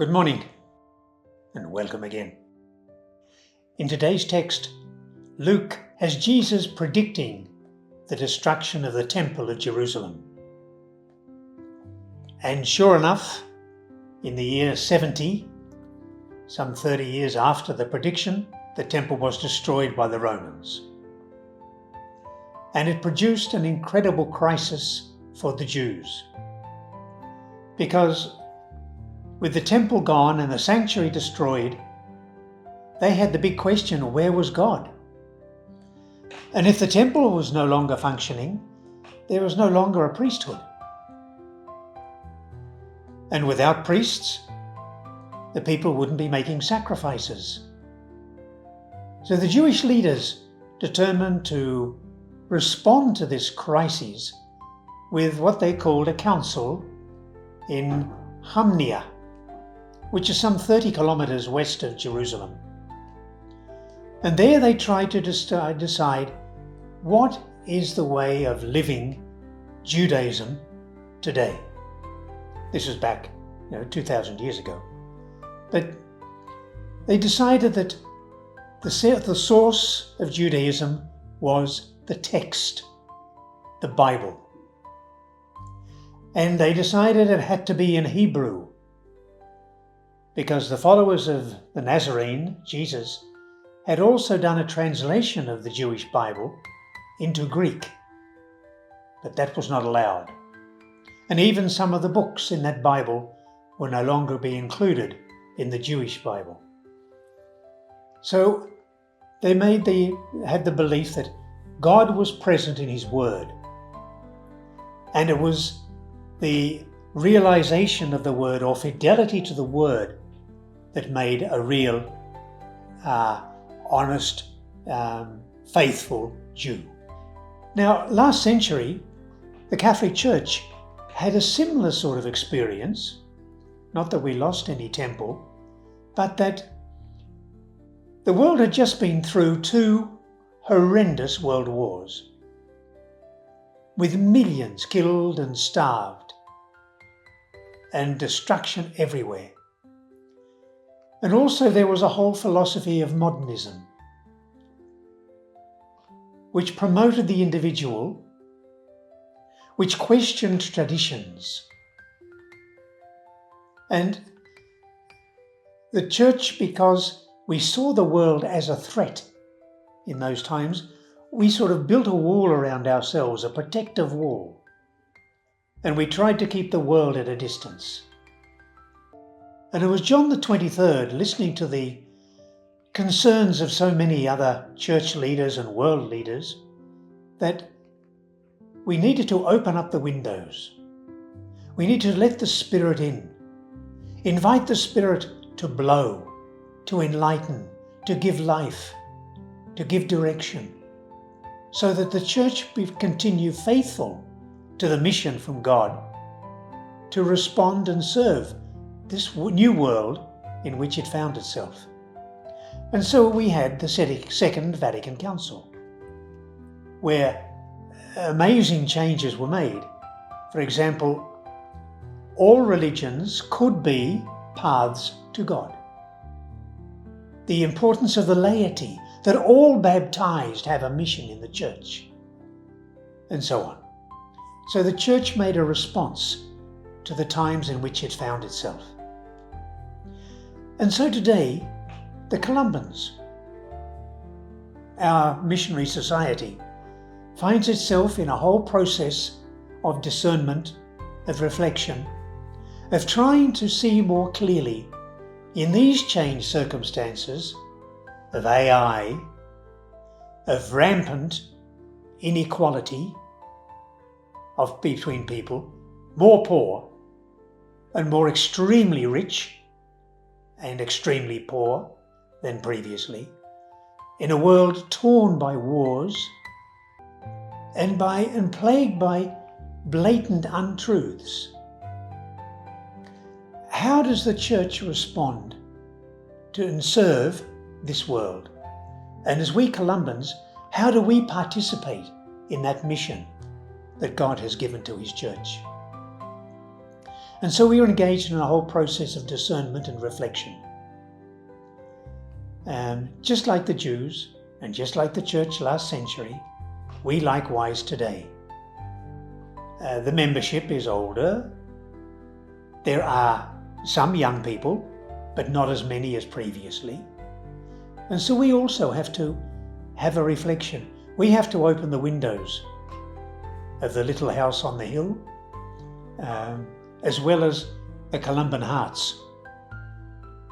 Good morning and welcome again. In today's text, Luke has Jesus predicting the destruction of the Temple of Jerusalem. And sure enough, in the year 70, some 30 years after the prediction, the temple was destroyed by the Romans. And it produced an incredible crisis for the Jews. Because with the temple gone and the sanctuary destroyed, they had the big question, where was God? And if the temple was no longer functioning, there was no longer a priesthood. And without priests, the people wouldn't be making sacrifices. So the Jewish leaders determined to respond to this crisis with what they called a council in Hamnia, which is some 30 kilometers west of Jerusalem. And there they tried to decide what is the way of living Judaism today. This was back 2,000 years ago. But they decided that the source of Judaism was the text, the Bible. And they decided it had to be in Hebrew, because the followers of the Nazarene, Jesus, had also done a translation of the Jewish Bible into Greek, but that was not allowed. And even some of the books in that Bible will no longer be included in the Jewish Bible. So they had the belief that God was present in His Word, and it was the realization of the Word or fidelity to the Word that made a real, honest, faithful Jew. Now, last century, the Catholic Church had a similar sort of experience, not that we lost any temple, but that the world had just been through two horrendous world wars, with millions killed and starved, and destruction everywhere. And also there was a whole philosophy of modernism, which promoted the individual, which questioned traditions. And the church, because we saw the world as a threat in those times, we sort of built a wall around ourselves, a protective wall. And we tried to keep the world at a distance. And it was John the 23rd, listening to the concerns of so many other church leaders and world leaders, that we needed to open up the windows. We need to let the Spirit in. Invite the Spirit to blow, to enlighten, to give life, to give direction, so that the church continue faithful to the mission from God to respond and serve this new world in which it found itself. And so we had the Second Vatican Council, where amazing changes were made. For example, all religions could be paths to God. The importance of the laity, that all baptized have a mission in the church, and so on. So the church made a response to the times in which it found itself. And so today, the Columbans, our missionary society, finds itself in a whole process of discernment, of reflection, of trying to see more clearly in these changed circumstances of AI, of rampant inequality between people, more poor and more extremely rich and extremely poor than previously, in a world torn by wars and plagued by blatant untruths. How does the church respond to and serve this world? And as we Columbans, how do we participate in that mission that God has given to His church? And so we are engaged in a whole process of discernment and reflection. Just like the Jews and just like the church last century, we likewise today. The membership is older. There are some young people, but not as many as previously. And so we also have to have a reflection. We have to open the windows of the little house on the hill, as well as the Columban hearts,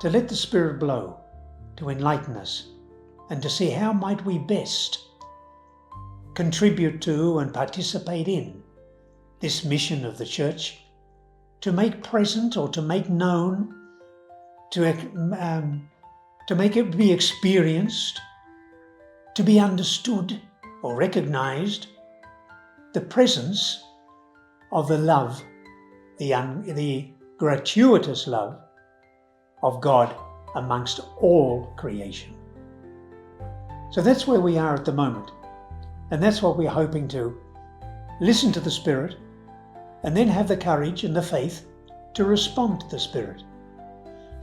to let the Spirit blow, to enlighten us, and to see how might we best contribute to and participate in this mission of the church, to make present or to make known, to make it be experienced, to be understood or recognized, the presence of the love, the gratuitous love of God amongst all creation. So that's where we are at the moment. And that's what we're hoping to listen to the Spirit and then have the courage and the faith to respond to the Spirit,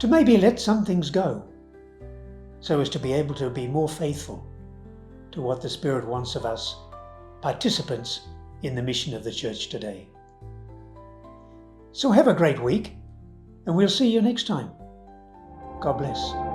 to maybe let some things go so as to be able to be more faithful to what the Spirit wants of us, participants in the mission of the church today. So have a great week, and we'll see you next time. God bless.